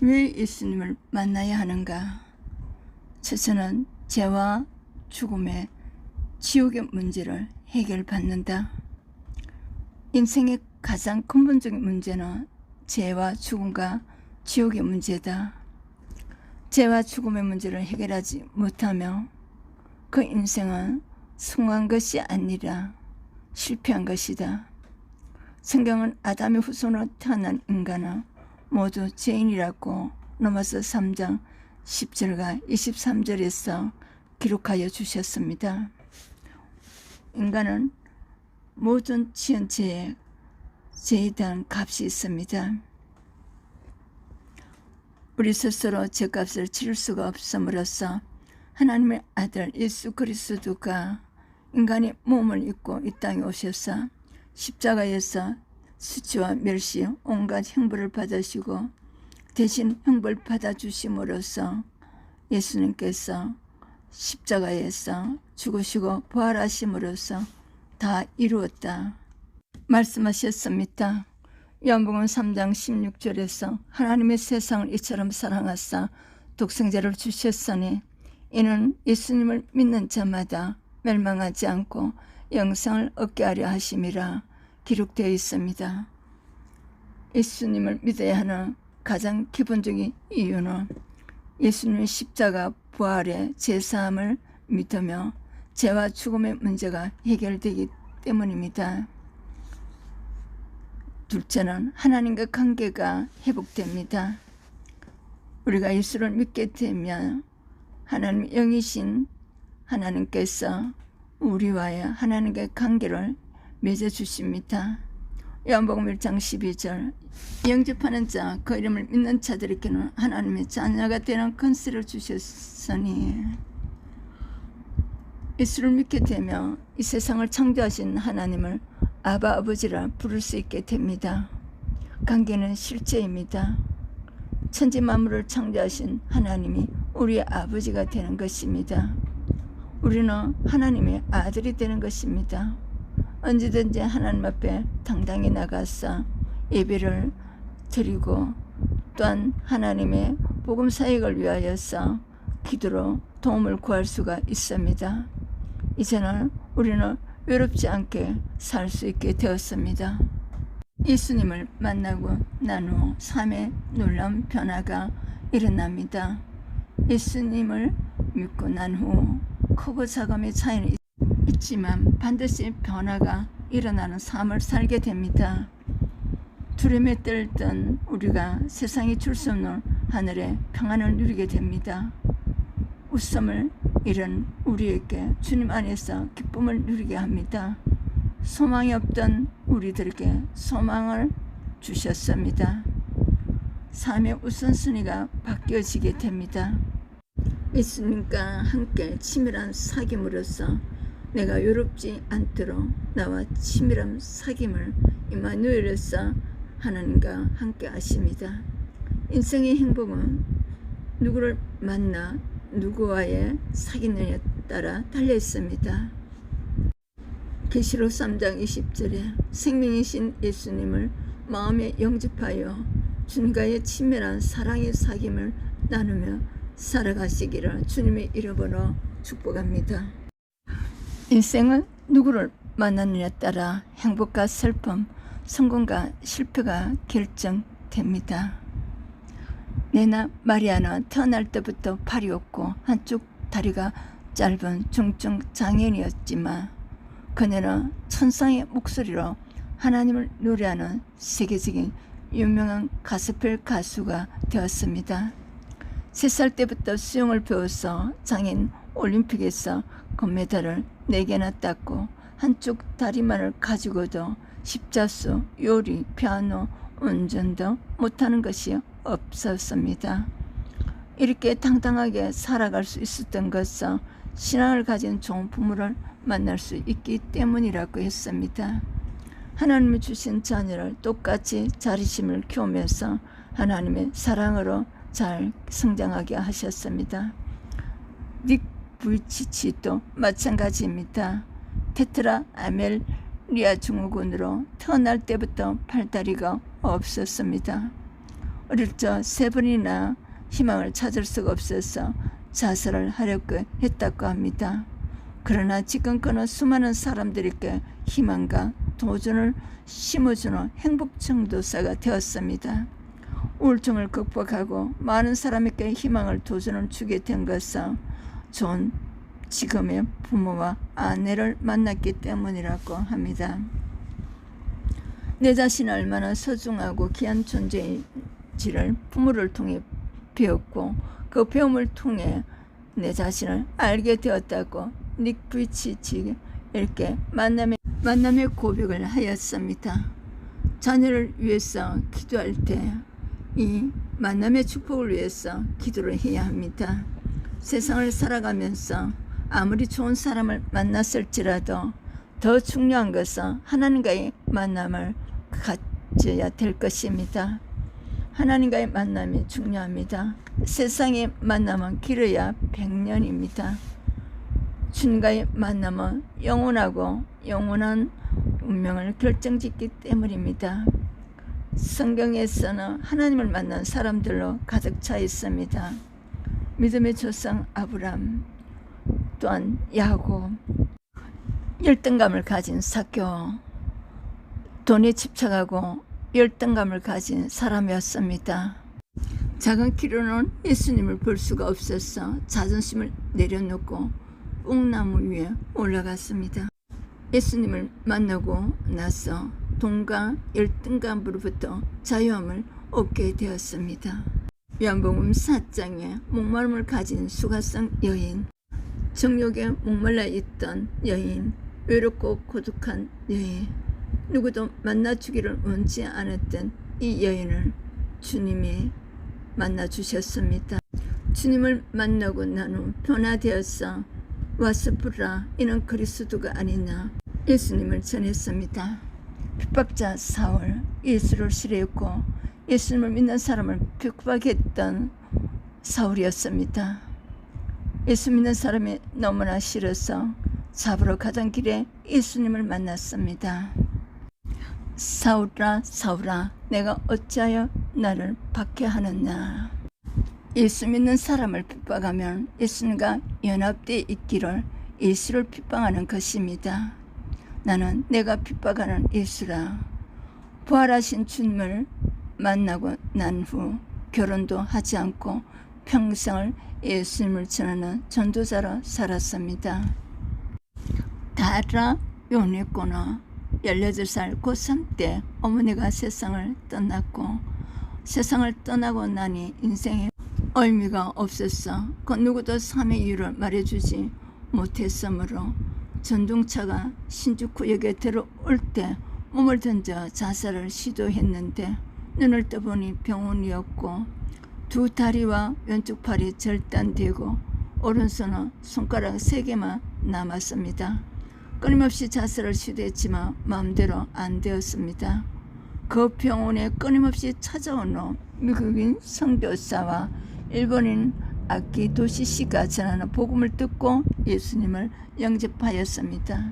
왜 예수님을 만나야 하는가? 첫째는 죄와 죽음의 지옥의 문제를 해결받는다. 인생의 가장 근본적인 문제는 죄와 죽음과 지옥의 문제다. 죄와 죽음의 문제를 해결하지 못하며 그 인생은 성공한 것이 아니라 실패한 것이다. 성경은 아담의 후손으로 태어난 인간은 모두 죄인이라고 로마서 3장 10절과 23절에서 기록하여 주셨습니다. 인간은 모든 지은 죄에 대한 값이 있습니다. 우리 스스로 죄값을 치를 수가 없음으로써 하나님의 아들 예수 그리스도가 인간의 몸을 입고 이 땅에 오셔서 십자가에서 수치와 멸시, 온갖 형벌을 받으시고 대신 형벌 받아주심으로써 예수님께서 십자가에서 죽으시고 부활하심으로써 다 이루었다 말씀하셨습니다. 요한복음 3장 16절에서 하나님의 세상을 이처럼 사랑하사 독생자를 주셨으니 이는 예수님을 믿는 자마다 멸망하지 않고 영생을 얻게 하려 하심이라 기록되어 있습니다. 예수님을 믿어야 하는 가장 기본적인 이유는 예수님의 십자가 부활의 제사함을 믿으며 죄와 죽음의 문제가 해결되기 때문입니다. 둘째는 하나님과 관계가 회복됩니다. 우리가 예수를 믿게 되면 하나님 영이신 하나님께서 우리와의 하나님과의 관계를 맺어주십니다. 요한복음 1장 12절 영접하는 자 그 이름을 믿는 자들에게는 하나님의 자녀가 되는 권세를 주셨으니 예수를 믿게 되면 이 세상을 창조하신 하나님을 아바 아버지라 부를 수 있게 됩니다. 관계는 실제입니다. 천지 만물을 창조하신 하나님이 우리의 아버지가 되는 것입니다. 우리는 하나님의 아들이 되는 것입니다. 언제든지 하나님 앞에 당당히 나가서 예배를 드리고 또한 하나님의 복음 사역을 위하여서 기도로 도움을 구할 수가 있습니다. 이제는 우리는 외롭지 않게 살 수 있게 되었습니다. 예수님을 만나고 난 후 삶의 놀라운 변화가 일어납니다. 예수님을 믿고 난 후 크고 작음의 차이는 있지만 반드시 변화가 일어나는 삶을 살게 됩니다. 두려움에 떨던 우리가 세상이 줄 수 없는 하늘의 평안을 누리게 됩니다. 웃음을 잃은 우리에게 주님 안에서 기쁨을 누리게 합니다. 소망이 없던 우리들에게 소망을 주셨습니다. 삶의 우선순위가 바뀌어지게 됩니다. 예수님과 함께 치밀한 사귐으로써 내가 외롭지 않도록 나와 치밀한 사귐을 임마누엘에서 하나님과 함께 하십니다. 인생의 행복은 누구를 만나 누구와의 사귀느냐에 따라 달려 있습니다. 계시록 3장 20절에 생명이신 예수님을 마음에 영접하여 주님과의 친밀한 사랑의 사귐을 나누며 살아가시기를 주님의 이름으로 축복합니다. 인생은 누구를 만나느냐에 따라 행복과 슬픔, 성공과 실패가 결정됩니다. 내나 마리아는 태어날 때부터 팔이 없고 한쪽 다리가 짧은 중증 장애인이었지만 그녀는 천상의 목소리로 하나님을 노래하는 세계적인 유명한 가스펠 가수가 되었습니다. 3살 때부터 수영을 배워서 장애인 올림픽에서 금메달을 4개나 땄고 한쪽 다리만을 가지고도 십자수, 요리, 피아노, 운전도 못하는 것이 없었습니다. 이렇게 당당하게 살아갈 수 있었던 것은 신앙을 가진 좋은 부모를 만날 수 있기 때문이라고 했습니다. 하나님이 주신 자녀를 똑같이 자립심을 키우면서 하나님의 사랑으로 잘 성장하게 하셨습니다. 닉 부이치치도 마찬가지입니다. 테트라 아멜리아 증후군으로 태어날 때부터 팔다리가 없었습니다. 어릴 적 3번이나 희망을 찾을 수가 없어서 자살을 하려고 했다고 합니다. 그러나 지금 그는 수많은 사람들에게 희망과 도전을 심어주는 행복전도사가 되었습니다. 우울증을 극복하고 많은 사람에게 희망을 도전을 주게 된 것은 좋은 지금의 부모와 아내를 만났기 때문이라고 합니다. 내 자신이 얼마나 소중하고 귀한 존재인지를 부모를 통해 배웠고 그 배움을 통해 내 자신을 알게 되었다고 닉 부이치치 이렇게 만남의 고백을 하였습니다. 자녀를 위해서 기도할 때 이 만남의 축복을 위해서 기도를 해야 합니다. 세상을 살아가면서 아무리 좋은 사람을 만났을지라도 더 중요한 것은 하나님과의 만남을 가져야 될 것입니다. 하나님과의 만남이 중요합니다. 세상의 만남은 길어야 100년입니다. 주님과의 만남은 영원하고 영원한 운명을 결정짓기 때문입니다. 성경에서는 하나님을 만난 사람들로 가득 차 있습니다. 믿음의 조상 아브람, 또한 야곱, 열등감을 가진 삭개오, 돈에 집착하고 열등감을 가진 사람이었습니다. 작은 키로는 예수님을 볼 수가 없어서 자존심을 내려놓고 뽕나무 위에 올라갔습니다. 예수님을 만나고 나서 돈과 열등감으로부터 자유함을 얻게 되었습니다. 요한복음 4장에 목마름을 가진 수가성 여인, 정욕에 목말라 있던 여인, 외롭고 고독한 여인, 누구도 만나주기를 원치 않았던 이 여인을 주님이 만나주셨습니다. 주님을 만나고 난 후 변화되어서 와서 보라, 이는 그리스도가 아니냐 예수님을 전했습니다. 핍박자 사울, 예수를 싫어했고 예수님을 믿는 사람을 핍박했던 사울이었습니다. 예수 믿는 사람이 너무나 싫어서 잡으러 가던 길에 예수님을 만났습니다. 사울아 사울아, 내가 어찌하여 나를 박해하느냐. 예수 믿는 사람을 핍박하면 예수님과 연합되어 있기를 예수를 핍박하는 것입니다. 나는 내가 핍박하는 예수라. 부활하신 주님을 만나고 난 후 결혼도 하지 않고 평생을 예수님을 전하는 전도자로 살았습니다. 다라 요네코나 18살 고3 때 어머니가 세상을 떠났고, 세상을 떠나고 나니 인생에 의미가 없었어. 그 누구도 삶의 이유를 말해주지 못했으므로 전동차가 신주쿠역에 들어올 때 몸을 던져 자살을 시도했는데 눈을 떠보니 병원이었고, 두 다리와 왼쪽 팔이 절단되고 오른손은 손가락 3개만 남았습니다. 끊임없이 자살을 시도했지만 마음대로 안 되었습니다. 그 병원에 끊임없이 찾아오는 미국인 선교사와 일본인 아키도시 씨가 전하는 복음을 듣고 예수님을 영접하였습니다.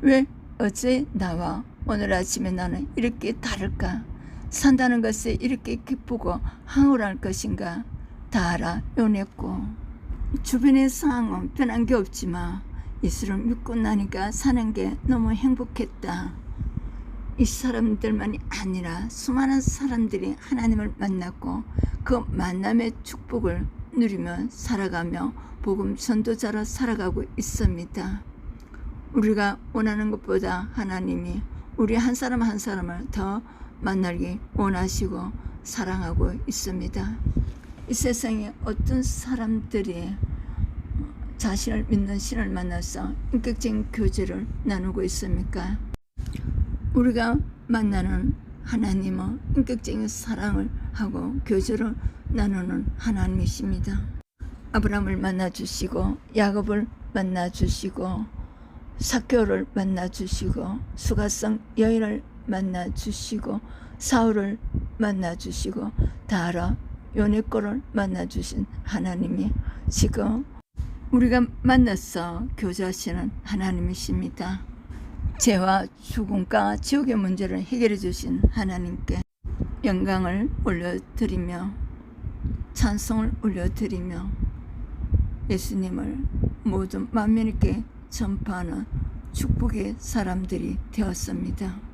왜 어제 나와 오늘 아침에 나는 이렇게 다를까? 산다는 것에 이렇게 기쁘고 황홀할 것인가? 다라 요냈고, 주변의 상황은 변한 게 없지만 예수를 믿고 나니까 사는 게 너무 행복했다. 이 사람들만이 아니라 수많은 사람들이 하나님을 만났고 그 만남의 축복을 누리며 살아가며 복음 전도자로 살아가고 있습니다. 우리가 원하는 것보다 하나님이 우리 한 사람 한 사람을 더 만나기 원하시고 사랑하고 있습니다. 이 세상에 어떤 사람들이 자신을 믿는 신을 만나서 인격적인 교제를 나누고 있습니까? 우리가 만나는 하나님은 인격적인 사랑을 하고 교제를 나누는 하나님이십니다. 아브라함을 만나주시고 야곱을 만나주시고 삭개오를 만나주시고 수가성 여인을 만나주시고 사울을 만나주시고 다라 요네코를 만나주신 하나님이 지금 우리가 만나서 교제하시는 하나님이십니다. 죄와 죽음과 지옥의 문제를 해결해 주신 하나님께 영광을 올려드리며 찬송을 올려드리며 예수님을 모든 만민에게 전파하는 축복의 사람들이 되었습니다.